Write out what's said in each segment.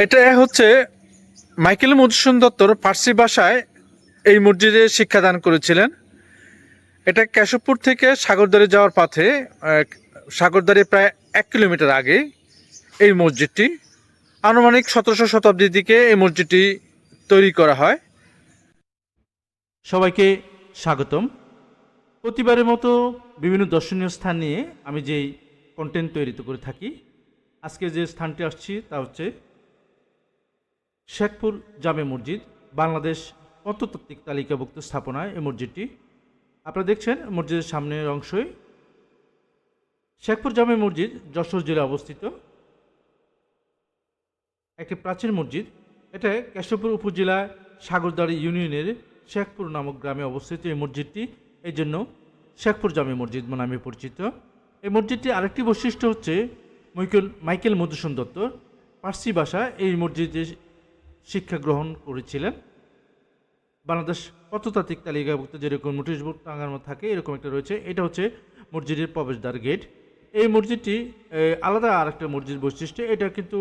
এটা হচ্ছে মাইকেল মধুসূদন দত্তর ফার্সি ভাষায় এই মসজিদে শিক্ষাদান করেছিলেন। এটা কেশবপুর থেকে সাগরদাড়ি যাওয়ার পথে, সাগরদাড়ি প্রায় 1 কিলোমিটার আগে এই মসজিদটি। আনুমানিক 17শো শতাব্দীর দিকে এই মসজিদটি তৈরি করা হয়। সবাইকে স্বাগতম। প্রতিবারের মতো বিভিন্ন দর্শনীয় স্থান নিয়ে আমি যেই কন্টেন্ট তৈরি করে থাকি, আজকে যে স্থানটি আসছি তা হচ্ছে শেখপুর জামে মসজিদ, বাংলাদেশ প্রত্নতাত্ত্বিক তালিকাভুক্ত স্থাপনায় এই মসজিদটি। আপনারা দেখছেন মসজিদের সামনের অংশই শেখপুর জামে মসজিদ যশোর জেলায় অবস্থিত একটি প্রাচীন মসজিদ। এটা কেশবপুর উপজেলায় সাগরদাড়ি ইউনিয়নের শেখপুর নামক গ্রামে অবস্থিত এই মসজিদটি, এই জন্য শেখপুর জামে মসজিদ নামে পরিচিত। এই মসজিদটির আরেকটি বৈশিষ্ট্য হচ্ছে মাইকেল মধুসূদন দত্ত পার্সি ভাষায় এই মসজিদে শিক্ষা গ্রহণ করেছিলেন। বাংলাদেশ প্রত্নতাত্ত্বিক তালিকাভুক্ত যেরকম নোটিশ বোর্ড টাঙানো থাকে এরকম একটা রয়েছে। এটা হচ্ছে মসজিদের প্রবেশদ্বার গেট। এই মসজিদটি আলাদা আরেকটা মসজিদ বৈশিষ্ট্য, এটা কিন্তু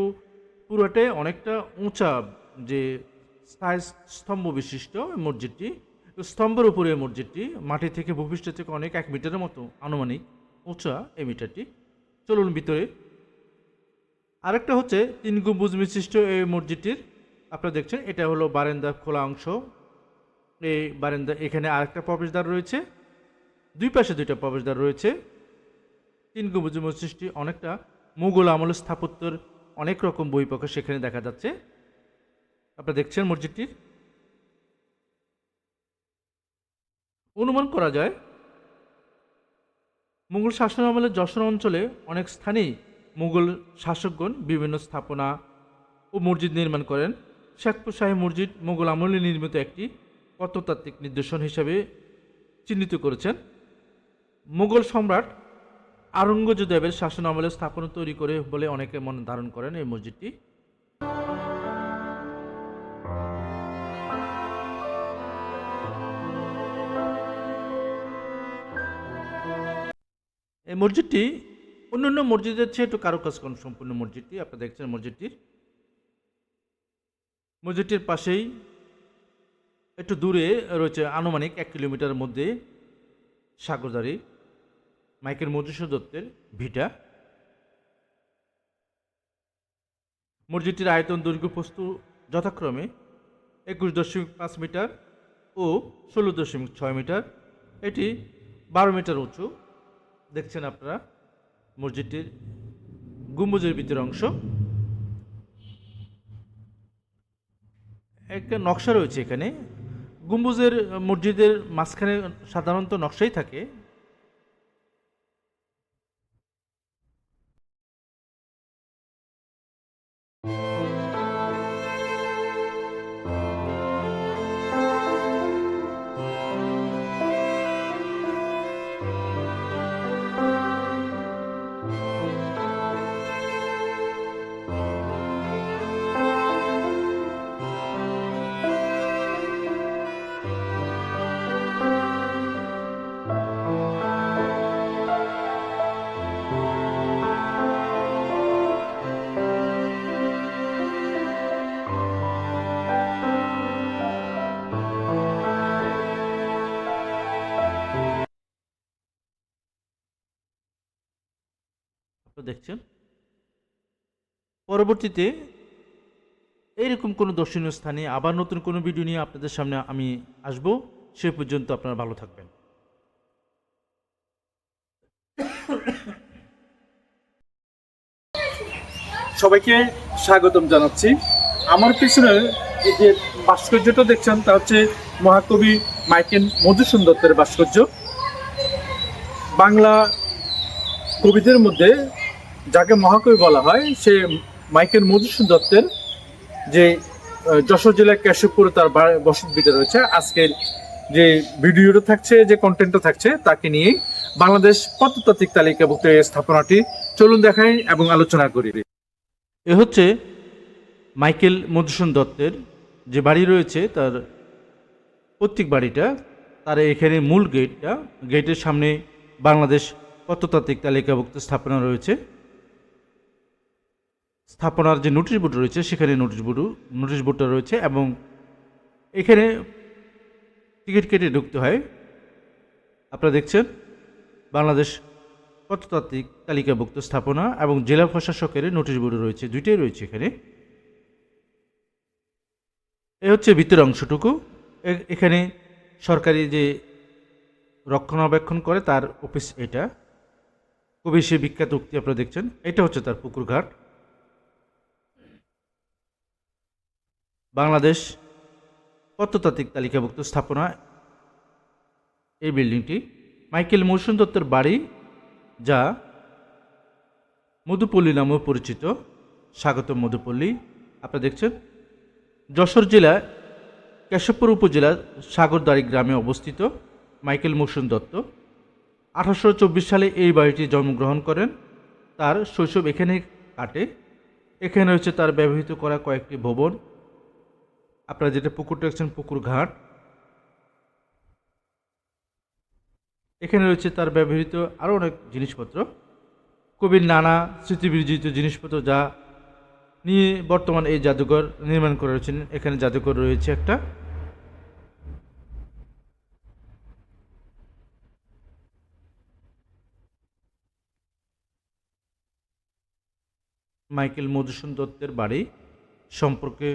পুরোটাই অনেকটা উঁচা, যে স্তম্ভ বিশিষ্ট মসজিদটি। স্তম্ভের উপরে মসজিদটি মাটি থেকে ভূপৃষ্ঠ থেকে অনেক 1 মিটারের মতো আনুমানিক উঁচা এই মিটারটি। চলুন ভিতরে। আরেকটা হচ্ছে 3 গম্বুজ বিশিষ্ট এই মসজিদটির, আপনারা দেখছেন এটা হলো বারান্দার খোলা অংশ। এই বারান্দা, এখানে আরেকটা প্রবেশদ্বার রয়েছে, দুই পাশে 2টা প্রবেশদ্বার রয়েছে। 3 গম্বুজ মসজিদটি অনেকটা মুঘল আমলের স্থাপত্যের অনেক রকম বই প্রকাশ সেখানে দেখা যাচ্ছে। আপনারা দেখছেন মসজিদটির। অনুমান করা যায় মুঘল শাসন আমলে যশোর অঞ্চলে অনেক স্থানেই মুঘল শাসকগণ বিভিন্ন স্থাপনা ও মসজিদ নির্মাণ করেন। শেখপুর শাহী মসজিদ মুঘল আমলে নির্মিত একটি প্রত্নতাত্ত্বিক নিদর্শন হিসাবে চিহ্নিত করেছেন। মুঘল সম্রাট আওরঙ্গজেবের শাসন আমলে স্থাপনা তৈরি করে বলে অনেকে মনে ধারণ করেন এই মসজিদটি। এই মসজিদটি অন্যান্য মসজিদের চেয়ে একটু কারুকাজ সম্পূর্ণ মসজিদটি। আপনারা দেখছেন মসজিদটির পাশেই একটু দূরে রয়েছে আনুমানিক 1 কিলোমিটার মধ্যে সাগরদাড়ি মাইকেল মধুসূদন দত্তের ভিটা। মসজিদটির আয়তন দৈর্ঘ্য প্রস্থ যথাক্রমে 21.5 মিটার ও 16.6 মিটার। এটি 12 মিটার উঁচু। দেখছেন আপনারা মসজিদটির গম্বুজের ভিতরের অংশ। একটা নকশা রয়েছে এখানে। গম্বুজের মসজিদের মাঝখানে সাধারণত নকশাই থাকে। দেখছেন পরবর্তীতে এইরকম কোনো দর্শনীয় স্থানে আবার নতুন কোনো ভিডিও নিয়ে আপনাদের সামনে আমি আসব। সে পর্যন্ত আপনারা ভালো থাকবেন। সবাইকে স্বাগতম জানাচ্ছি। আমার পিছনে এই যে ভাস্কর্যটা দেখছেন তা হচ্ছে মহাকবি মাইকেল মধুসূদন দত্তের ভাস্কর্য। বাংলা কবিদের মধ্যে যাকে মহাকবি বলা হয় সে মাইকেল মধুসূদন দত্তের, যে যশোর জেলার কেশবপুরে তার বসত ভিটা রয়েছে। আজকের যে ভিডিওটা থাকছে, যে কন্টেন্টটা থাকছে তাকে নিয়ে বাংলাদেশ প্রত্নতাত্ত্বিক তালিকাভুক্ত এই স্থাপনাটি। চলুন দেখাই এবং আলোচনা করি। এ হচ্ছে মাইকেল মধুসূদন দত্তের যে বাড়ি রয়েছে, তার প্রত্যেক বাড়িটা, তার এখানে মূল গেটের সামনে বাংলাদেশ প্রত্নতাত্ত্বিক তালিকাভুক্ত স্থাপনা রয়েছে। স্থাপনার যে নোটিশ বোর্ড রয়েছে সেখানে নোটিশ বোর্ডটা রয়েছে, এবং এখানে টিকিট কেটে ঢুকতে হয়। আপনারা দেখছেন বাংলাদেশ প্রত্নতাত্ত্বিক তালিকাভুক্ত স্থাপনা এবং জেলা প্রশাসকের নোটিশ বোর্ড রয়েছে, দুইটাই রয়েছে এখানে। এ হচ্ছে ভিতরের অংশটুকু। এখানে সরকারি যে রক্ষণাবেক্ষণ করে তার অফিস এটা। খুবই সে বিখ্যাত উক্তি আপনারা দেখছেন, এটা হচ্ছে তার পুকুর ঘাট। বাংলাদেশ প্রত্নতাত্ত্বিক তালিকাভুক্ত স্থাপনা এই বিল্ডিংটি। মাইকেল মধুসূদন দত্তের বাড়ি, যা মধুপল্লী নামেও পরিচিত, স্বাগতম মধুপল্লী। আপনারা দেখছেন যশোর জেলা কেশবপুর উপজেলার সাগরদাড়ি গ্রামে অবস্থিত মাইকেল মধুসূদন দত্ত 1824 সালে এই বাড়িটি জন্মগ্রহণ করেন। তার শৈশব এখানে কাটে। এখানে রয়েছে তার ব্যবহৃত করা কয়েকটি ভবন। আপনারা যেটা পুকুরটা দেখছেন পুকুর ঘাট। এখানে রয়েছে তার ব্যবহৃত আরও অনেক জিনিসপত্র, কবির নানা স্মৃতিবিরচিত জিনিসপত্র, যা নিয়ে বর্তমান এই জাদুঘর নির্মাণ করে রয়েছেন। এখানে জাদুঘর রয়েছে একটা। মাইকেল মধুসূদন দত্তের বাড়ি সম্পর্কে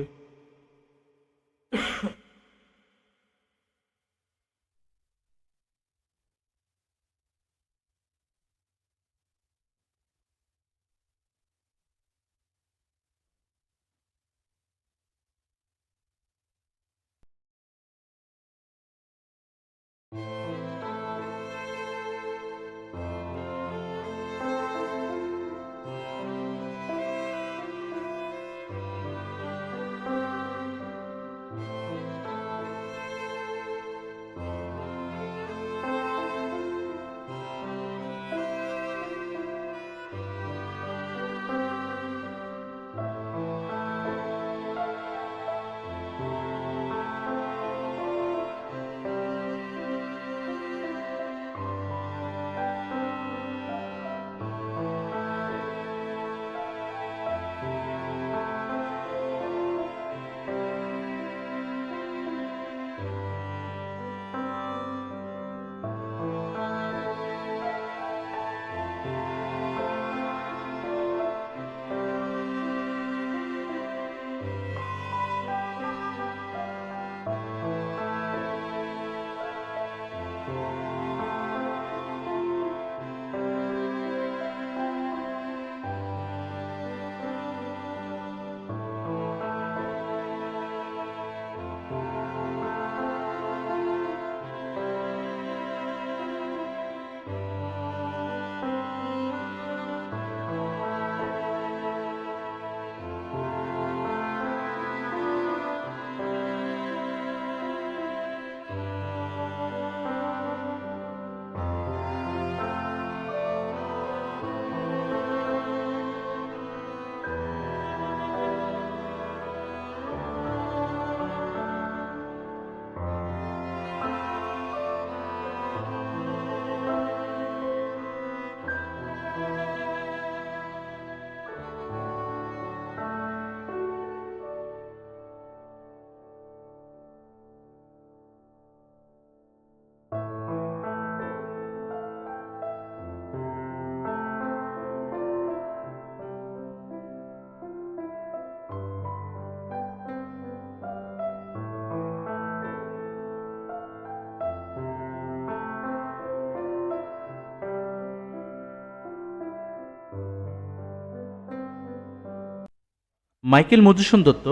মাইকেল মধুসূদন দত্ত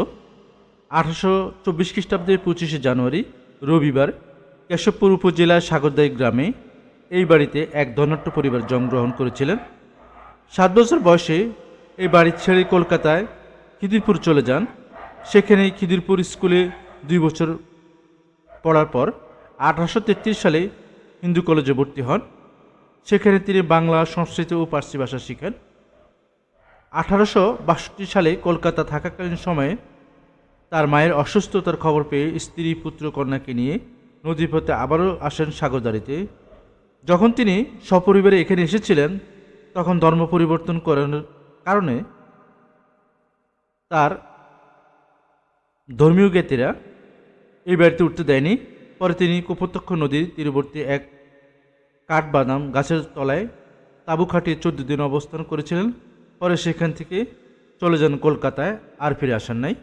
1824 খ্রিস্টাব্দের 25শে জানুয়ারি রবিবার কেশবপুর উপজেলার সাগরদাই গ্রামে এই বাড়িতে এক ধনাঢ্য পরিবার জন্মগ্রহণ করেছিলেন। 7 বছর বয়সে এই বাড়ি ছেড়ে কলকাতায় খিদিরপুর চলে যান। সেখানে খিদিরপুর স্কুলে 2 বছর পড়ার পর 1833 সালে হিন্দু কলেজে ভর্তি হন। সেখানে তিনি বাংলা, সংস্কৃত ও পার্সি ভাষা শিখেন। 1862 সালে কলকাতা থাকাকালীন সময়ে তার মায়ের অসুস্থতার খবর পেয়ে স্ত্রী, পুত্র, কন্যাকে নিয়ে নদীপথে আবারও আসেন সাগরদাড়িতে। যখন তিনি সপরিবারে এখানে এসেছিলেন, তখন ধর্ম পরিবর্তন করার কারণে তার ধর্মীয় জ্ঞাতিরা এই বাড়িতে উঠতে দেয়নি। পরে তিনি কপোতাক্ষ নদীর তীরবর্তী এক কাঠবাদাম গাছের তলায় তাঁবু খাটিয়ে 14 দিন অবস্থান করেছিলেন। পরে সেখান থেকে চলে যান কলকাতায়, আর ফিরে আসেন নাই।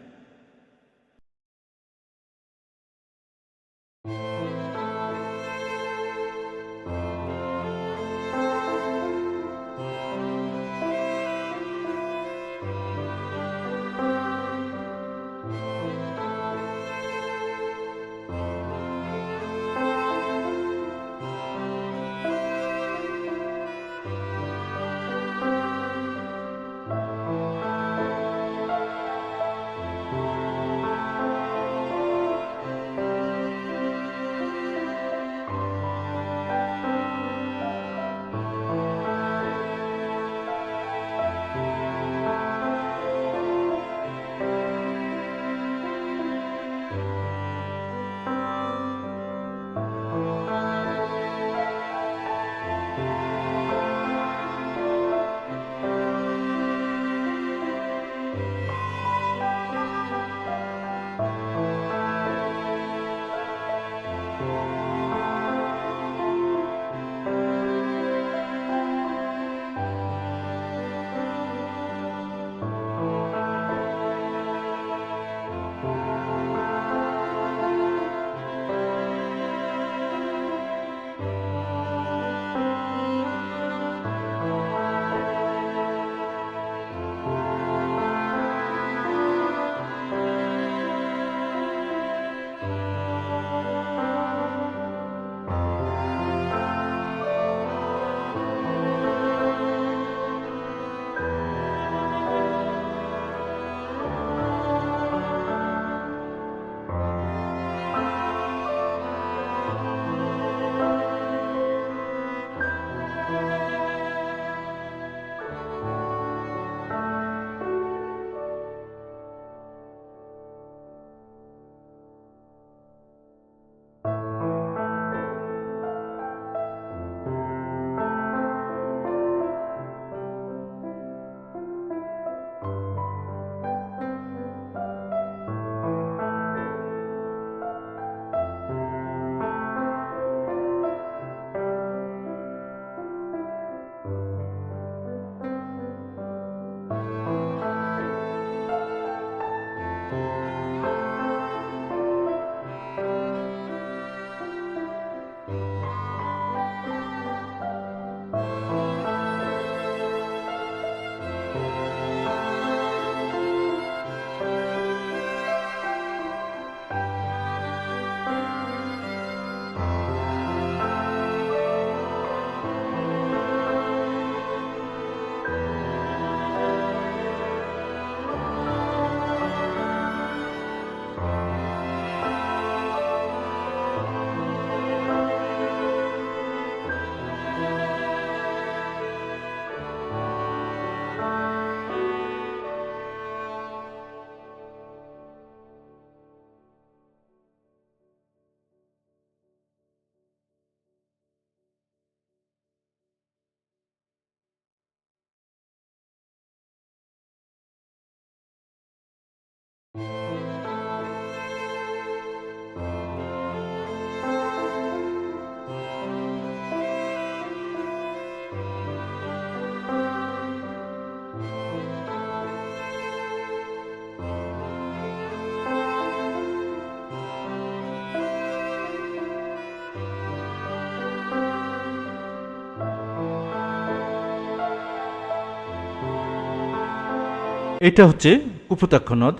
এটা হচ্ছে কুপুতাক্ষ নদ,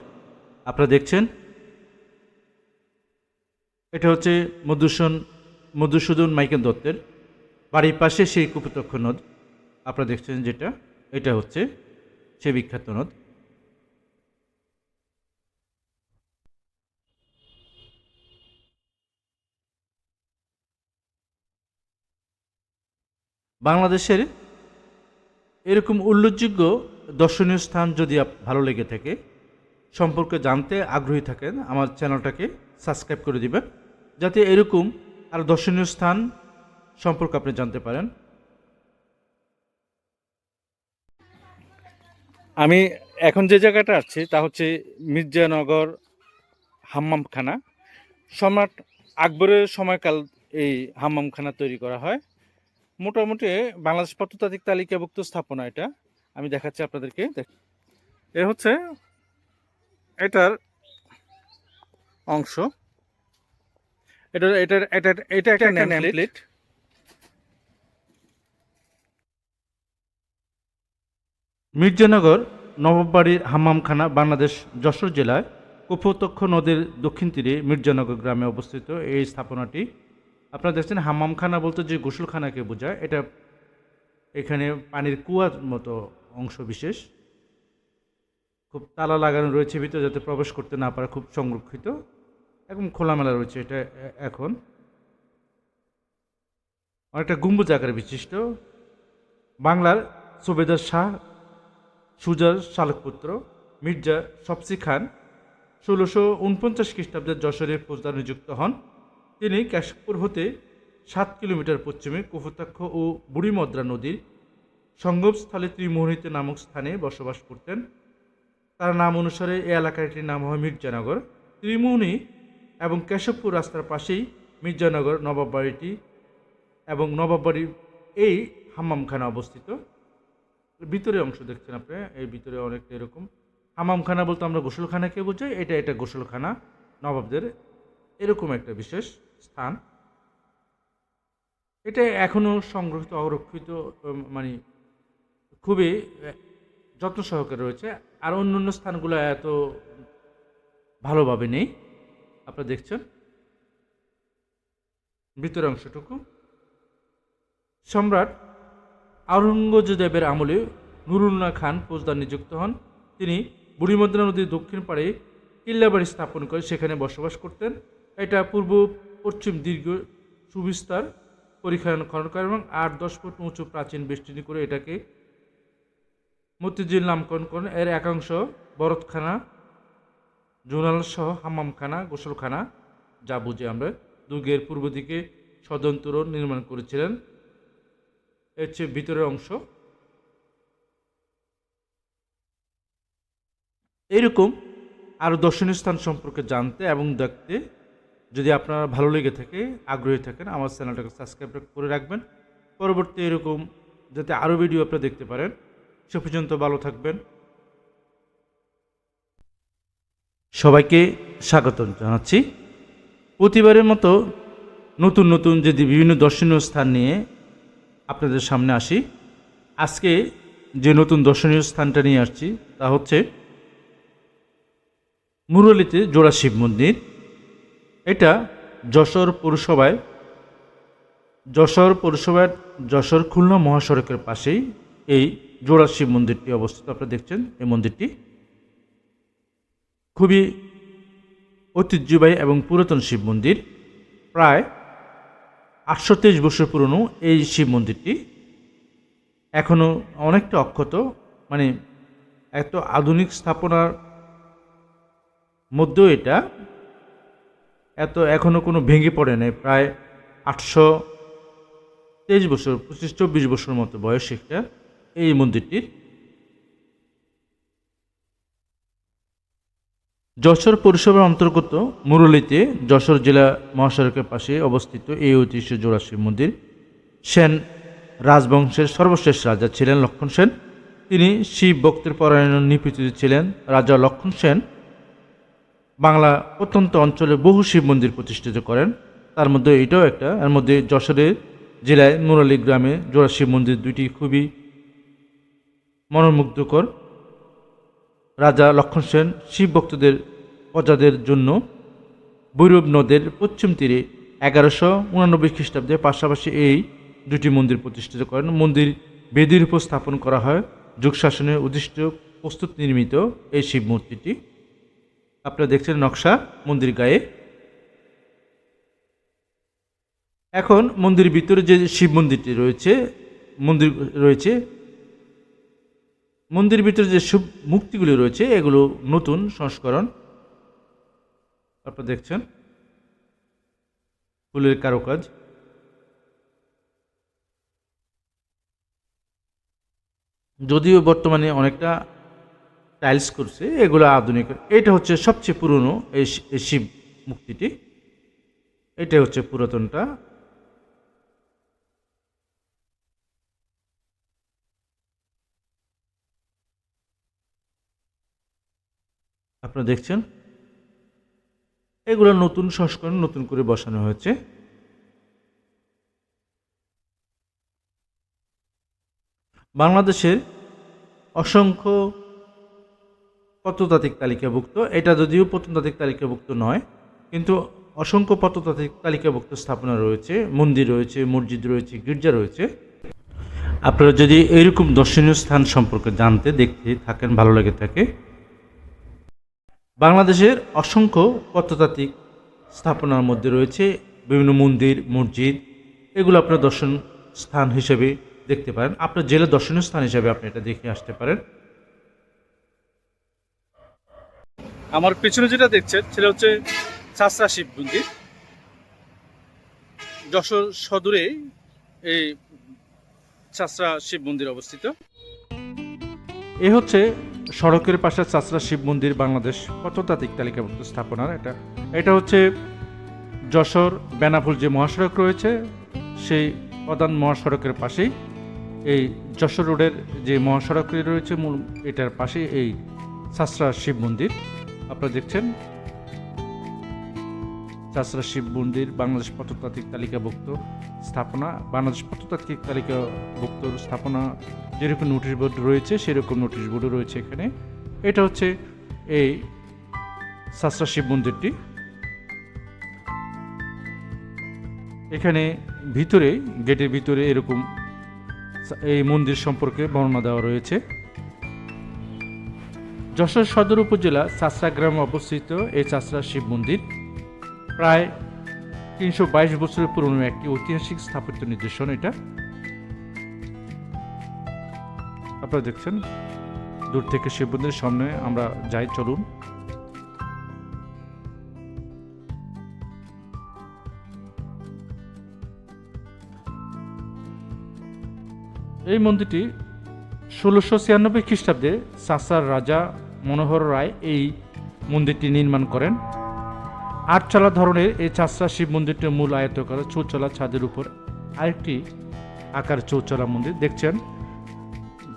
আপনারা দেখছেন। এটা হচ্ছে মধুসূদন মাইকেল দত্তের বাড়ির পাশে সেই কুপুতাক্ষ নদ আপনারা দেখছেন, যেটা এটা হচ্ছে সেই বিখ্যাত নদ। বাংলাদেশের এরকম উল্লেখযোগ্য দর্শনীয় স্থান যদি ভালো লেগে থাকে, সম্পর্কে জানতে আগ্রহী থাকেন, আমার চ্যানেলটাকে সাবস্ক্রাইব করে দিবেন, যাতে এরকম আর দর্শনীয় স্থান সম্পর্কে আপনি জানতে পারেন। আমি এখন যে জায়গাটা আছি তা হচ্ছে মির্জানগর হাম্মামখানা। সম্রাট আকবরের সময়কাল এই হাম্মামখানা তৈরি করা হয়। মোটামুটি বাংলাদেশ প্রত্নতাত্ত্বিক তালিকাভুক্ত স্থাপনা এটা। আমি দেখাচ্ছি আপনাদেরকে। এ হচ্ছে এটার অংশ। এটা একটা নেম প্লেট। মির্জানগর নবাববাড়ির হাম্মামখানা বাংলাদেশ যশোর জেলায় কপোতাক্ষ নদীর দক্ষিণ তীরে মির্জানগর গ্রামে অবস্থিত এই স্থাপনাটি। আপনারা দেখছেন হাম্মামখানা বলতে যে গোসলখানাকে বোঝায়, এটা এখানে পানির কুয়ার মতো অংশ বিশেষ, খুব তালা লাগানো রয়েছে ভিতরে যাতে প্রবেশ করতে না পারে, খুব সংরক্ষিত, একদম খোলামেলা রয়েছে এটা। এখন অনেকটা গম্বুজ আকারে বিশিষ্ট। বাংলার সুবেদার শাহ সুজার শালকপুত্র মির্জা সফসি খান ১৬৪৯ খ্রিস্টাব্দে যশোরে ফৌজদার নিযুক্ত হন। তিনি কেশবপুর হতে ৭ কিলোমিটার পশ্চিমে কপোতাক্ষ ও বুড়িমদ্রা নদীর সঙ্গমস্থলে ত্রিমোহনীতে নামক স্থানে বসবাস করতেন। তার নাম অনুসারে এই এলাকাটির নাম হয় মির্জানগর। ত্রিমোহনী এবং কেশবপুর রাস্তার পাশেই মির্জানগর নবাববাড়িটি এবং নবাববাড়ির এই হাম্মামখানা অবস্থিত। ভিতরে অংশ দেখছেন আপনি, এই ভিতরে অনেকটা এরকম। হাম্মামখানা বলতে আমরা গোসলখানাকে বোঝাই, এটা গোসলখানা নবাবদের, এরকম একটা বিশেষ স্থান। এটা এখনও সংরক্ষিত অরক্ষিত, মানে খুবই যত্ন সহকারে রয়েছে। আর অন্য অন্য স্থানগুলো এত ভালোভাবে নেই। আপনারা দেখছেন ভিতরের অংশটুকু। সম্রাট আওরঙ্গজেবের আমলে নুরুল্লাহ খান ফৌজদার নিযুক্ত হন। তিনি বুড়িমদ্রা নদীর দক্ষিণ পাড়ে কিল্লাবাড়ি স্থাপন করে সেখানে বসবাস করতেন। এটা পূর্ব পশ্চিম দীর্ঘ সুবিস্তার পরিখনন খনন করে এবং ৮-১০ ফুট উঁচু প্রাচীন বেষ্টনী করে এটাকে মতিঝিল নামকরণ করেন। এর একাংশ বরতখানা, জোনাল সহ হাম্মামখানা, গোসলখানা যা বুঝি আমরা, দুর্গের পূর্ব দিকে সদন তোরণ নির্মাণ করেছিলেন। এর চেয়ে ভিতরের অংশ। এইরকম আরও দর্শনীয় স্থান সম্পর্কে জানতে এবং দেখতে যদি আপনার ভালো লেগে থাকে, আগ্রহী থাকেন, আমার চ্যানেলটাকে সাবস্ক্রাইব করে রাখবেন। পরবর্তী এরকম যাতে আরও ভিডিও আপনারা দেখতে পারেন। সে পর্যন্ত ভালো থাকবেন। সবাইকে স্বাগত জানাচ্ছি। প্রতিবারের মতো নতুন নতুন যদি বিভিন্ন দর্শনীয় স্থান নিয়ে আপনাদের সামনে আসি। আজকে যে নতুন দর্শনীয় স্থানটা নিয়ে আসছি তা হচ্ছে মুরলীতে জোড়া শিব মন্দির। এটা যশোর পৌরসভায় যশোর খুলনা মহাসড়কের পাশেই এই জোড়া শিব মন্দিরটি অবস্থিত। আপনারা দেখছেন এই মন্দিরটি খুবই ঐতিহ্যবাহী এবং পুরাতন শিব মন্দির। প্রায় ৮২৩ বছর পুরনো এই শিব মন্দিরটি এখনও অনেকটা অক্ষত, মানে এত আধুনিক স্থাপনার মধ্যেও এটা এত এখনও কোনো ভেঙে পড়ে নাই। প্রায় ৮২৩ বছর, ২৫-২৪ বছর মতো বয়স একটা এই মন্দিরটির। যশোর পৌরসভার অন্তর্গত মুরলীতে যশোর জেলা মহাসড়কের পাশে অবস্থিত এই ঐতিহ্য জোড়া শিব মন্দির। সেন রাজবংশের সর্বশেষ রাজা ছিলেন লক্ষণ সেন। তিনি শিব ভক্তের পরায়ণ নিপীড়িত ছিলেন। রাজা লক্ষণ সেন বাংলা প্রত্যন্ত অঞ্চলে বহু শিব মন্দির প্রতিষ্ঠিত করেন, তার মধ্যে এটাও একটা। এর মধ্যে যশোরের জেলায় মুরালী গ্রামে জোড়া শিব মন্দির দুইটি খুবই মনোমুগ্ধকর। রাজা লক্ষণ সেন শিব ভক্তদের প্রজাদের জন্য ভৈরব নদের পশ্চিম তীরে ১১৮৯ খ্রিস্টাব্দে পাশাপাশি এই দুটি মন্দির প্রতিষ্ঠিত করেন। মন্দির বেদির উপর স্থাপন করা হয় যুগ শাসনের উদ্দিষ্ট প্রস্তুত নির্মিত এই শিব মূর্তিটি। আপনারা দেখছেন নকশা মন্দির গায়ে। এখন মন্দিরের ভিতরে যে শিব মন্দিরটি রয়েছে, মন্দিরের ভিতরে যে শিব মূর্তিগুলি রয়েছে এগুলো নতুন সংস্করণ। আপনারা দেখছেন ফুলের কারুকাজ। যদিও বর্তমানে অনেকটা টাইলস করছে, এগুলো আধুনিক। এটা হচ্ছে সবচেয়ে পুরনো এই শিব মূর্তিটি, এটা হচ্ছে পুরাতনটা। আপনারা দেখছেন এগুলো নতুন সংস্করণ, নতুন করে বসানো হয়েছে। বাংলাদেশের অসংখ্য প্রত্নতাত্ত্বিক তালিকাভুক্ত, এটা যদিও প্রত্নতাত্ত্বিক তালিকাভুক্ত নয়, কিন্তু অসংখ্য প্রত্নতাত্ত্বিক তালিকাভুক্ত স্থাপনা রয়েছে, মন্দির রয়েছে, মসজিদ রয়েছে, গির্জা রয়েছে। আপনারা যদি এইরকম দর্শনীয় স্থান সম্পর্কে জানতে, দেখতে থাকেন, ভালো লেগে থাকে, বাংলাদেশের অসংখ্য প্রত্নতাত্ত্বিক স্থাপনার মধ্যে রয়েছে বিভিন্ন মন্দির, মসজিদ, এগুলো আপনার দর্শন স্থান হিসেবে দেখতে পারেন। আপনার জেলার দর্শনীয় স্থান হিসেবে আপনি এটা দেখে আসতে পারেন। আমার পেছনে যেটা দেখছেন সেটা হচ্ছে চাষরা শিব মন্দির। যশোর সদরে এই চাষরা শিব মন্দির অবস্থিত। এ হচ্ছে সড়কের পাশে চাষরা শিব মন্দির, বাংলাদেশ প্রত্নতাত্ত্বিক তালিকাভুক্ত স্থাপনার। এটা হচ্ছে যশোর বেনাপোল যে মহাসড়ক রয়েছে, সেই প্রধান মহাসড়কের পাশেই এই যশোর রোডের যে মহাসড়কটি রয়েছে, মূল এটার পাশে এই চাষরা শিব মন্দির আপনারা দেখছেন। চাষরা শিব মন্দির বাংলাদেশ প্রত্নতাত্ত্বিক তালিকাভুক্ত স্থাপনা। বাংলাদেশ প্রত্নতাত্ত্বিক তালিকাভুক্ত স্থাপনা যেরকম নোটিশ বোর্ড রয়েছে, সেরকম নোটিশ বোর্ডও রয়েছে এখানে। এটা হচ্ছে এই চাষরা শিব মন্দিরটি। এখানে ভিতরে, গেটের ভিতরে এরকম এই মন্দির সম্পর্কে বর্ণনা দেওয়া রয়েছে। যশোর সদর উপজেলা চাষরা গ্রামে অবস্থিত এই চাষরা শিব মন্দির প্রায় 322 বছরের পুরনো একটি ঐতিহাসিক স্থাপত্য নিদর্শন। এটা আপনারা দেখছেন দূর থেকে শিব মন্দিরের সামনে আমরা যাই, চলুন। এই মন্দিরটি 1696 খ্রিস্টাব্দে চাষার রাজা মনোহর রায় এই মন্দিরটি নির্মাণ করেন। আটচালা ধরনের এই চাষরা শিব মন্দিরটির মূল আয়তাকার চৌচালা ছাদের উপর আরেকটি আকার চৌচালা মন্দির দেখছেন।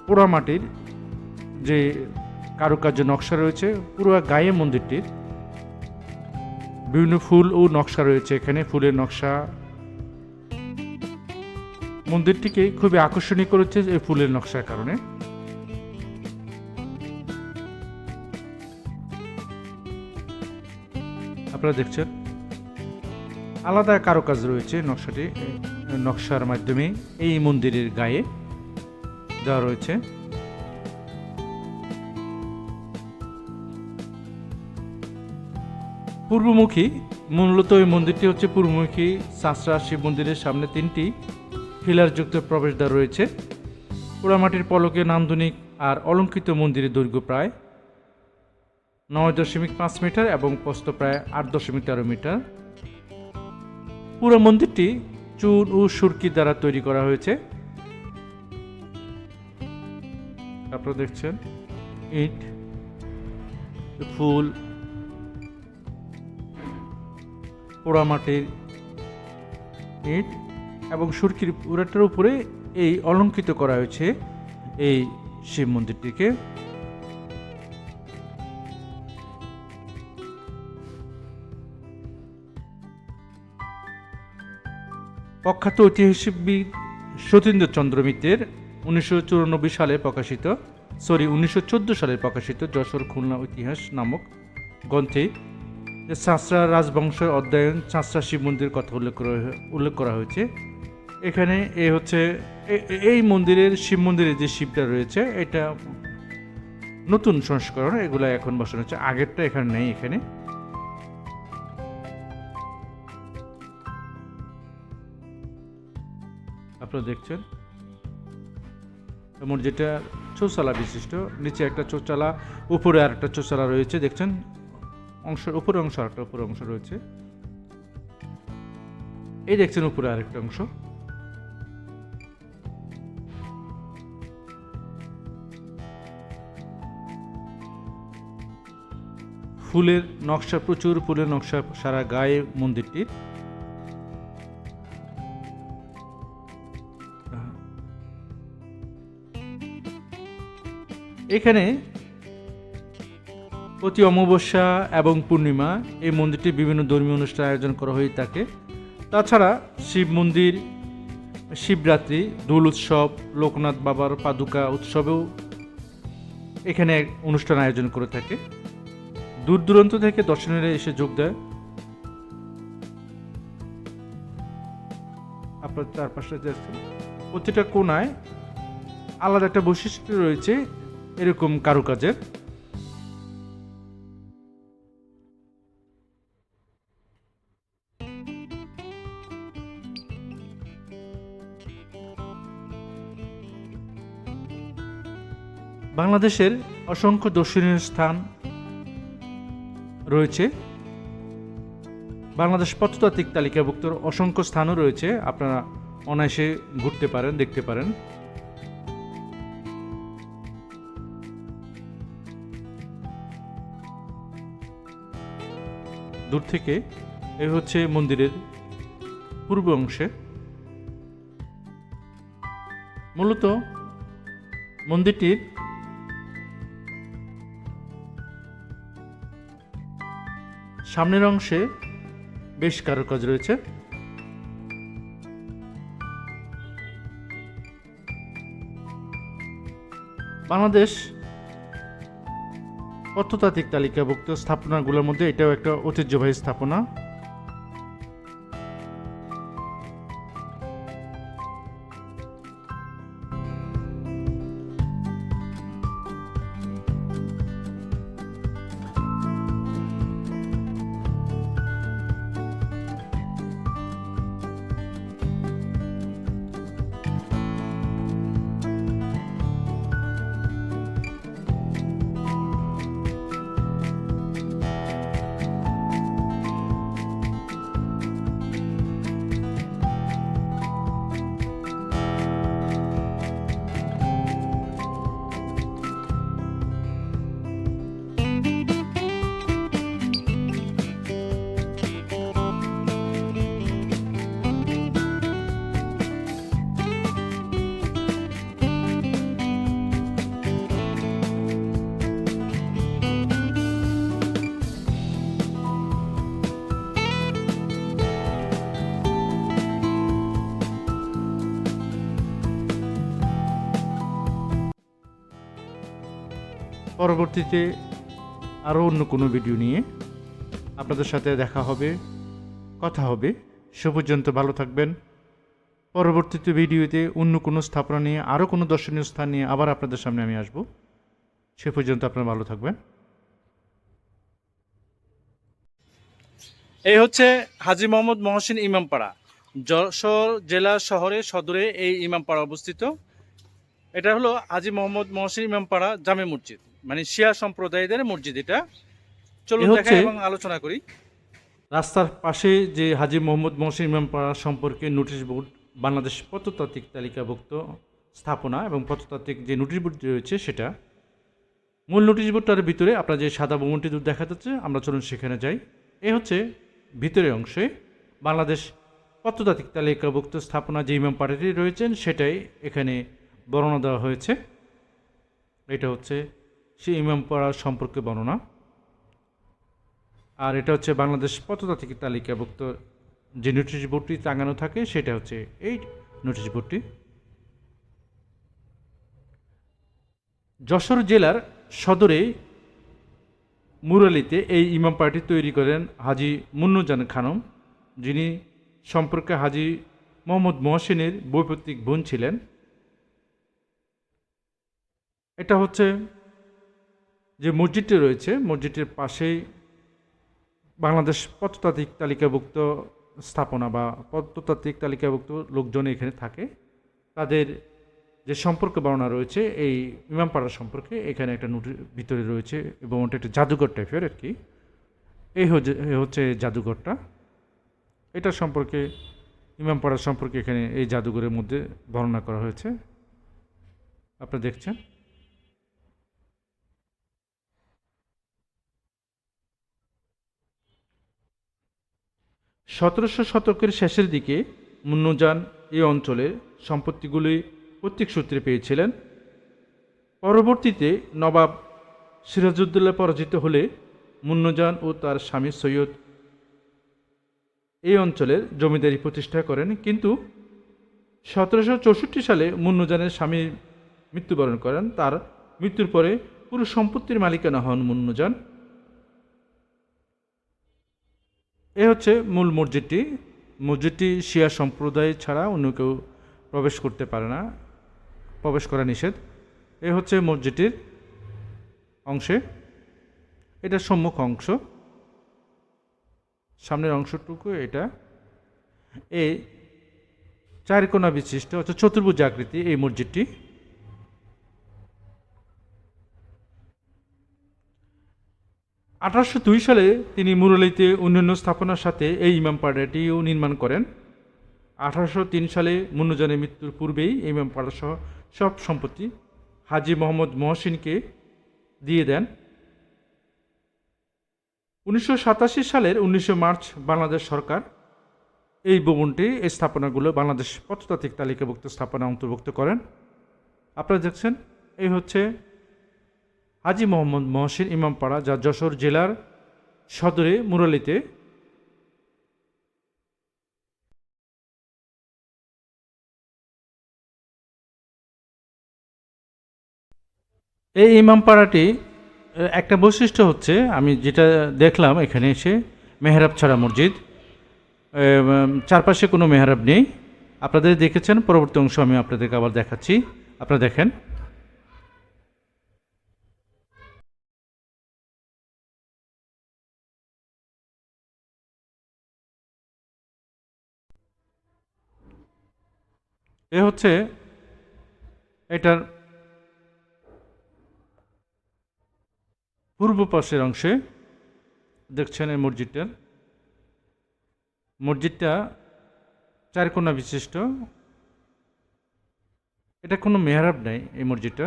পোড়ামাটির যে কারুকার্য নকশা রয়েছে পুরো গায়ে মন্দিরটির, বিভিন্ন ফুল ও নকশা রয়েছে এখানে, ফুলের নকশা মন্দিরটিকে খুবই আকর্ষণীয় করেছে এই ফুলের নকশার কারণে। আপনারা দেখছেন আলাদা কারুকাজ রয়েছে নকশাটি, নকশার মাধ্যমে এই মন্দিরের গায়ে দেওয়া রয়েছে। পূর্বমুখী, মূলত এই মন্দিরটি হচ্ছে পূর্বমুখী। চাষরা শিব মন্দিরের সামনে 3টি পিলারযুক্ত প্রবেশদ্বার রয়েছে। পোড়ামাটির পলকে নান্দনিক আর অলঙ্কৃত মন্দিরের দৈর্ঘ্য প্রায় 9.5 মিটার এবং প্রস্থ প্রায় 8.13 মিটার। পুরো মন্দিরটি চুন ও সুরকি দ্বারা তৈরি করা হয়েছে। আপনারা দেখছেন ইট, ফুল, পোড়ামাটির ইট এবং সুরকির পুরাটার উপরে এই অলঙ্কৃত করা হয়েছে এই শিব মন্দিরটিকে। প্রখ্যাত ঐতিহাসিকবিদ সতীন্দ্রচন্দ্র মিত্রের 1914 সালে প্রকাশিত যশোর খুলনা ইতিহাস নামক গ্রন্থে চাষরা রাজবংশের অধ্যয়ন চাষরা শিব মন্দিরের কথা উল্লেখ করা হয়েছে। এখানে এই মন্দিরের শিব মন্দিরের যে শিবটা রয়েছে এটা নতুন সংস্করণ, এগুলো এখন বসানো হচ্ছে, আগেরটা এখানে নেই। এখানে আপনারা দেখছেন মসজিদটা চৌচালা বিশিষ্ট, নিচে একটা চৌচালা, উপরে আর একটা চৌচালা রয়েছে দেখছেন। উপরে অংশ আর একটা উপরে অংশ রয়েছে, এই দেখছেন উপরে আরেকটা অংশ। ফুলের নকশা, প্রচুর ফুলের নকশা সারা গায়ে মন্দিরটির। এখানে প্রতি অমাবস্যা এবং পূর্ণিমা এই মন্দিরটি বিভিন্ন ধর্মীয় অনুষ্ঠান আয়োজন করা হয়ে থাকে। তাছাড়া শিব মন্দির, শিবরাত্রি, দোল উৎসব, লোকনাথ বাবার পাদুকা উৎসবেও এখানে অনুষ্ঠান আয়োজন করে থাকে। দূর দূরান্ত থেকে দর্শনার্থীরা এসে যোগ দেয়। আপনার চারপাশে দেখছেন প্রতিটা কোণায় আলাদা একটা বৈশিষ্ট্য রয়েছে এরকম কারুকাজের। বাংলাদেশের অসংখ্য দর্শনীয় স্থান রয়েছে। বাংলাদেশ প্রত্নতাত্ত্বিক তালিকাভুক্ত অসংখ্য স্থানও রয়েছে, আপনারা অনায়াসে ঘুরতে পারেন, দেখতে পারেন। দূর থেকে এই হচ্ছে মন্দিরের পূর্ব অংশে। মূলত মন্দিরটির সামনের অংশে বেশ কারুকাজ রয়েছে। বাংলাদেশ প্রত্নতাত্ত্বিক তালিকাভুক্ত স্থাপনাগুলোর মধ্যে এটাও একটা ঐতিহ্যবাহী স্থাপনা। পরবর্তীতে আরও অন্য কোনো ভিডিও নিয়ে আপনাদের সাথে দেখা হবে, কথা হবে। সে পর্যন্ত ভালো থাকবেন। পরবর্তীতে ভিডিওতে অন্য কোনো স্থাপনা নিয়ে, আরও কোনো দর্শনীয় স্থান নিয়ে আবার আপনাদের সামনে আমি আসব। সে পর্যন্ত আপনারা ভালো থাকবেন। এই হচ্ছে হাজী মোহাম্মদ মহসিন ইমামপাড়া, যশোর জেলা শহরে সদরে এই ইমামপাড়া অবস্থিত। এটা হলো হাজী মোহাম্মদ মহসিন ইমামপাড়া জামে মসজিদ, মানে শিয়া সম্প্রদায়দের মসজিদ। এটা চলুন দেখাই এবং আলোচনা করি। রাস্তার পাশে যে হাজী মোহাম্মদ মহসিন ইমামপাড়া সম্পর্কে নোটিশ বোর্ড, বাংলাদেশ প্রত্নতাত্ত্বিক তালিকাভুক্ত স্থাপনা এবং প্রত্নতাত্ত্বিক যে নোটিশ বোর্ড রয়েছে সেটা। মূল নোটিশ বোর্ডটার ভিতরে আপনার যে সাদা ভবনটি দেখা যাচ্ছে, আমরা চলুন সেখানে যাই। এ হচ্ছে ভিতরের অংশে বাংলাদেশ প্রত্নতাত্ত্বিক তালিকাভুক্ত স্থাপনা যে ইমামপাড়াটি রয়েছেন সেটাই এখানে বর্ণনা দেওয়া হয়েছে। এটা হচ্ছে সেই ইমামপাড়া সম্পর্কে বর্ণনা। আর এটা হচ্ছে বাংলাদেশ প্রত্নতাত্ত্বিক তালিকাভুক্ত যে নোটিশ বোর্ডটি টাঙানো থাকে সেটা হচ্ছে এই নোটিশ বোর্ডটি। যশোর জেলার সদরে মুরালিতে এই ইমামপাড়াটি তৈরি করেন হাজী মুন্নুজান খানম, যিনি সম্পর্কে হাজী মোহাম্মদ মহসিনের বৈপত্তিক বোন ছিলেন। এটা হচ্ছে যে মসজিদটি রয়েছে, মসজিদটির পাশেই বাংলাদেশ প্রত্নতাত্ত্বিক তালিকাভুক্ত স্থাপনা বা প্রত্নতাত্ত্বিক তালিকাভুক্ত লোকজন এখানে থাকে। তাদের যে সম্পর্ক বর্ণনা রয়েছে এই ইমামপাড়ার সম্পর্কে, এখানে একটা নোটিশ ভিতরে রয়েছে এবং ওটা একটা জাদুঘর টাইপের আর কি। এই হচ্ছে জাদুঘরটা। এটা সম্পর্কে, ইমামপাড়ার সম্পর্কে এখানে এই জাদুঘরের মধ্যে বর্ণনা করা হয়েছে, আপনারা দেখছেন। 1700 শতকের শেষের দিকে মুন্নুজান এই অঞ্চলের সম্পত্তিগুলি পৈতৃক সূত্রে পেয়েছিলেন। পরবর্তীতে নবাব সিরাজউদ্দৌলা পরাজিত হলে মুন্নুজান ও তার স্বামী সৈয়দ এই অঞ্চলের জমিদারি প্রতিষ্ঠা করেন, কিন্তু 1764 সালে মুন্নুজানের স্বামী মৃত্যুবরণ করেন। তার মৃত্যুর পরে পুরো সম্পত্তির মালিকানা হন মুন্নুজান। এ হচ্ছে মূল মসজিদটি। মসজিদটি শিয়া সম্প্রদায় ছাড়া অন্য কেউ প্রবেশ করতে পারে না, প্রবেশ করা নিষেধ। এ হচ্ছে মসজিদটির অংশে, এটা সম্মুখ অংশ, সামনের অংশটুকু এটা। এই চারকোনা বিশিষ্ট অর্থাৎ চতুর্ভুজ আকৃতি এই মসজিদটি। আঠারোশো সালে তিনি মুরালিতে অন্যান্য স্থাপনার সাথে এই ইমামপাড়াটিও নির্মাণ করেন। 1803 সালে মুন্নুজানের মৃত্যুর পূর্বেই এই ইমামপাড়া সহ সব সম্পত্তি হাজী মোহাম্মদ মহসিনকে দিয়ে দেন। 1987 সালের 19 মার্চ বাংলাদেশ সরকার এই ভবনটি, এই স্থাপনাগুলো বাংলাদেশ প্রত্নতাত্ত্বিক তালিকাভুক্ত স্থাপনা অন্তর্ভুক্ত করেন। আপনারা দেখছেন এই হচ্ছে হাজী মোহাম্মদ মহসিন ইমামপাড়া, যা যশোর জেলার সদরে মুরালিতে। এই ইমামপাড়াটি একটা বৈশিষ্ট্য হচ্ছে, আমি যেটা দেখলাম এখানে এসে, মেহরাব ছাড়া মসজিদ, চারপাশে কোনো মেহরাব নেই। আপনাদের দেখেছেন, পরবর্তী অংশ আমি আপনাদেরকে আবার দেখাচ্ছি, আপনারা দেখেন। এ হচ্ছে এটার পূর্ব পাশের অংশে দেখছেন এই মসজিদটা চারকোনা বিশিষ্ট। এটা কোনো মেহরাব নেই এই মসজিদটা,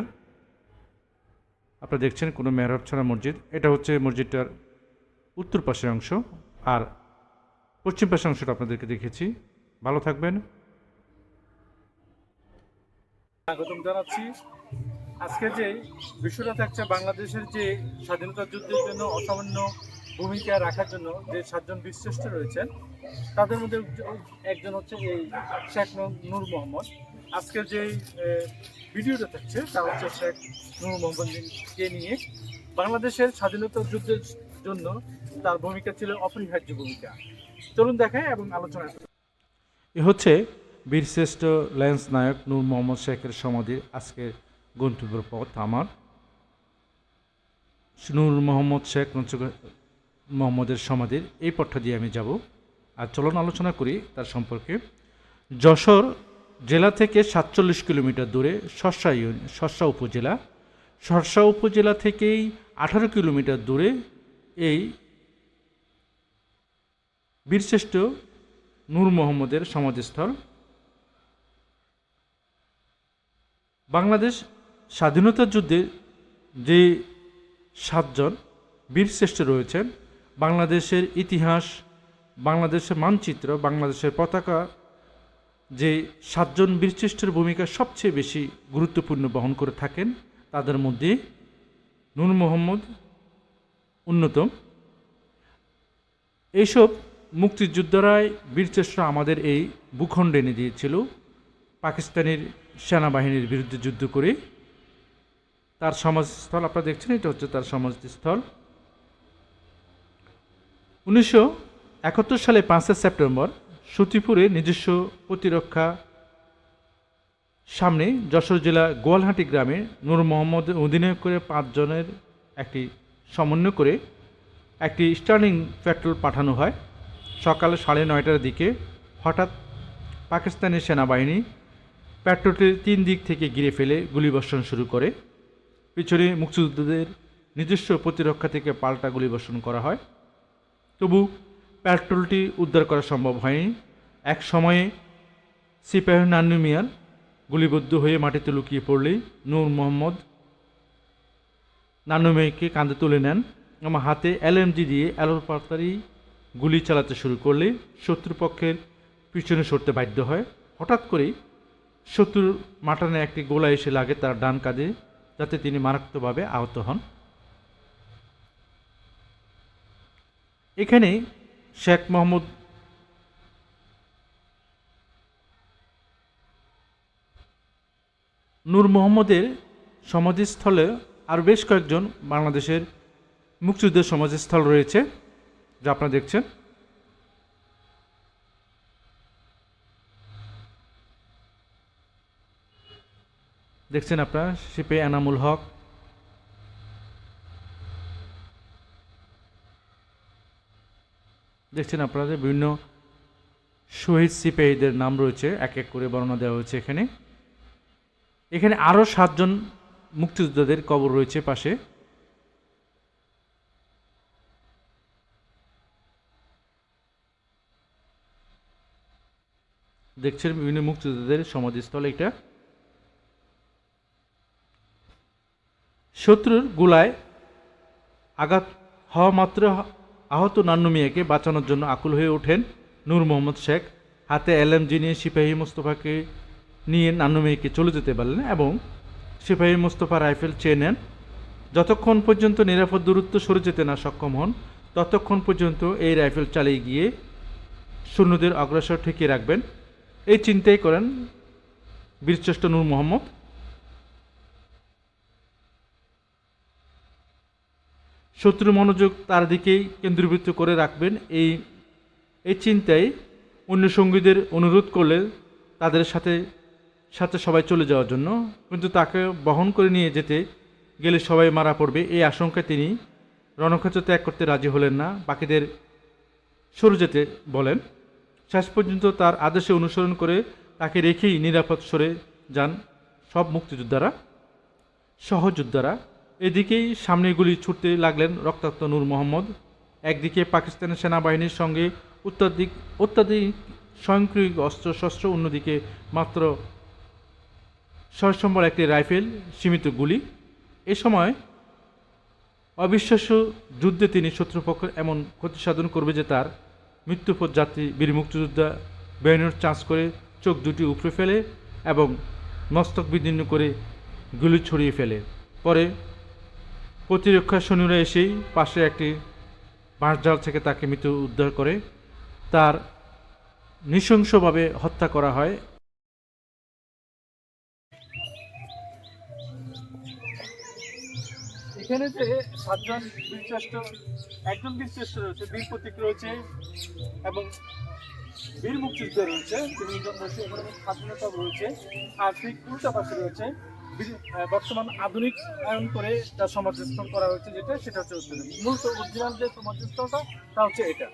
আপনারা দেখছেন কোনো মেহরাব ছাড়া মসজিদ। এটা হচ্ছে মসজিদটার উত্তর পাশের অংশ, আর পশ্চিম পাশের অংশটা আপনাদেরকে দেখেছি। ভালো থাকবেন। স্বাগতম জানাচ্ছি। আজকে যে বিষয়টা থাকছে, বাংলাদেশের যে স্বাধীনতা যুদ্ধের জন্য অসামান্য ভূমিকা রাখার জন্য যে 7 জন বীরশ্রেষ্ঠ রয়েছেন, তাদের মধ্যে একজন হচ্ছে এই শেখ নূর মোহাম্মদ। আজকের যে ভিডিওটা থাকছে তা হচ্ছে শেখ নূর মোহাম্মদকে নিয়ে। বাংলাদেশের স্বাধীনতা যুদ্ধের জন্য তার ভূমিকা ছিল অপরিহার্য ভূমিকা। চলুন দেখাই এবং আলোচনা। এ হচ্ছে বীরশ্রেষ্ঠ ল্যান্স নায়ক নূর মোহাম্মদ শেখের সমাধির আজকের গন্তব্যের পথ। আমার নূর মোহাম্মদ শেখ মোহাম্মদের সমাধির এই পথটা দিয়ে আমি যাব। আর চলুন আলোচনা করি তার সম্পর্কে। যশোর জেলা থেকে 47 কিলোমিটার দূরে শর্ষা উপজেলা। শর্ষা উপজেলা থেকেই 18 কিলোমিটার দূরে এই বীরশ্রেষ্ঠ নূর মোহাম্মদের সমাধিস্থল। বাংলাদেশ স্বাধীনতা যুদ্ধে যে 7 জন বীরশ্রেষ্ঠ রয়েছেন, বাংলাদেশের ইতিহাস, বাংলাদেশের মানচিত্র, বাংলাদেশের পতাকা, যে 7 জন বীরশ্রেষ্ঠের ভূমিকা সবচেয়ে বেশি গুরুত্বপূর্ণ বহন করে থাকেন, তাদের মধ্যে নূর মোহাম্মদ অন্যতম। এইসব মুক্তিযোদ্ধারাই বীরশ্রেষ্ঠ আমাদের এই ভূখণ্ডে এনে দিয়েছিল পাকিস্তানের সেনাবাহিনীর বিরুদ্ধে যুদ্ধ করে। তার সমাধিস্থল আপনারা দেখছেন, এটা হচ্ছে তার সমাধিস্থল। 1971 সালে 5 সেপ্টেম্বর সতীপুরে নিজস্ব প্রতিরক্ষা সামনে যশোর জেলা গোয়ালহাটি গ্রামে নূর মোহাম্মদ অধিনায়ক করে 5 জনের একটি সমন্বয় করে একটি স্টার্লিং পেট্রোল পাঠানো হয়। সকাল 9:30টার দিকে হঠাৎ পাকিস্তানি সেনাবাহিনী পেট্রোলটির 3 দিক থেকে ঘিরে ফেলে গুলিবর্ষণ শুরু করে। পিছনে মুক্তিযোদ্ধাদের নিজস্ব প্রতিরক্ষা থেকে পাল্টা গুলিবর্ষণ করা হয়। তবু পেট্রোলটি উদ্ধার করা সম্ভব হয়নি। এক সময়ে সিপাহী নান্নু মিয়ার গুলিবদ্ধ হয়ে মাটিতে লুকিয়ে পড়লেই নূর মোহাম্মদ নান্নু মিয়াকে কাঁধে তুলে নেন এবং হাতে LMG দিয়ে আলোর পাতারি গুলি চালাতে শুরু করলে শত্রুপক্ষের পিছনে সরতে বাধ্য হয়। হঠাৎ করেই শত্রুর মাটানে একটি গোলা এসে লাগে তার ডান কাঁধে, যাতে তিনি মারাত্মকভাবে আহত হন। এখানে শেখ মোহাম্মদ নূর মোহাম্মদের সমাধিস্থলে আর বেশ কয়েকজন বাংলাদেশের মুক্তিযুদ্ধের সমাধিস্থল রয়েছে, যা আপনারা দেখছেন। দেখছেন আপনারা সিপাহী এনামুল হক, দেখছেন আপনারা বিভিন্ন শহীদ সিপাহীদের নাম রয়েছে, এক এক করে বর্ণনা দেওয়া হয়েছে এখানে। এখানে আরও 7 জন মুক্তিযোদ্ধাদের কবর রয়েছে পাশে। দেখছেন বিভিন্ন মুক্তিযোদ্ধাদের সমাধিস্থল এটা। শত্রুর গোলায় আঘাত হওয়া মাত্র আহত নান্নু মিয়াকে বাঁচানোর জন্য আকুল হয়ে ওঠেন নূর মোহাম্মদ শেখ। হাতে এলএমজি নিয়ে সিপাহী মোস্তফাকে নিয়ে নান্নু মিয়াকে চলে যেতে পারলেন এবং সিপাহী মোস্তফা রাইফেল চেয়ে নেন। যতক্ষণ পর্যন্ত নিরাপদ দূরত্ব সরে যেতে না সক্ষম হন, ততক্ষণ পর্যন্ত এই রাইফেল চালিয়ে গিয়ে সৈন্যদের অগ্রসর ঠেকিয়ে রাখবেন, এই চিন্তাই করেন বীরশ্রেষ্ঠ নূর মোহাম্মদ। শত্রু মনোযোগ তার দিকেই কেন্দ্রীভূত করে রাখবেন, এই চিন্তায় অন্য সঙ্গীদের অনুরোধ করলে তাদের সাথে সাথে সবাই চলে যাওয়ার জন্য, কিন্তু তাকে বহন করে নিয়ে যেতে গেলে সবাই মারা পড়বে এই আশঙ্কায় তিনি রণক্ষেত্র ত্যাগ করতে রাজি হলেন না, বাকিদের সরে যেতে বলেন। শেষ পর্যন্ত তার আদেশে অনুসরণ করে তাকে রেখেই নিরাপদ সরে যান সব মুক্তিযোদ্ধারা, সহযোদ্ধারা। এদিকেই সামনে গুলি ছুটতে লাগলেন রক্তাক্ত নূর মোহাম্মদ। একদিকে পাকিস্তানের সেনাবাহিনীর সঙ্গে অত্যাধিক স্বয়ংক্রিয় অস্ত্রশস্ত্র, অন্যদিকে মাত্র 6 নম্বর একটি রাইফেল, সীমিত গুলি। এ সময় অবিশ্বাস্য যুদ্ধে তিনি শত্রুপক্ষের এমন ক্ষতি সাধন করবে যে তার মৃত্যুপথ যাত্রী বীর মুক্তিযোদ্ধা বেয়নের চান্স করে চোখ দুটি উপড়ে ফেলে এবং মস্তক বিদীর্ণ করে গুলি ছড়িয়ে ফেলে। পরে প্রতিরক্ষা সৈন্যরা এসেই পাশে একটি বাঁশঝাড় থেকে তাকে মৃত উদ্ধার করে তার নৃশংসভাবে হত্যা করা হয়। এখানে যে 7 জন বীরশ্রেষ্ঠ, একজন বীরশ্রেষ্ঠ রয়েছে, বীর প্রতীক রয়েছে এবং বীর মুক্তিযোদ্ধা রয়েছে, তিনি স্বাধীনতা রয়েছে। আর ঠিক উল্টা পাশে রয়েছে বর্তমান আধুনিকায়ন করে তার সমাজস্থল করা হয়েছে, সেটা হচ্ছে মূলত অরিজিনাল যে সমাজস্থলটা তা হচ্ছে এটা।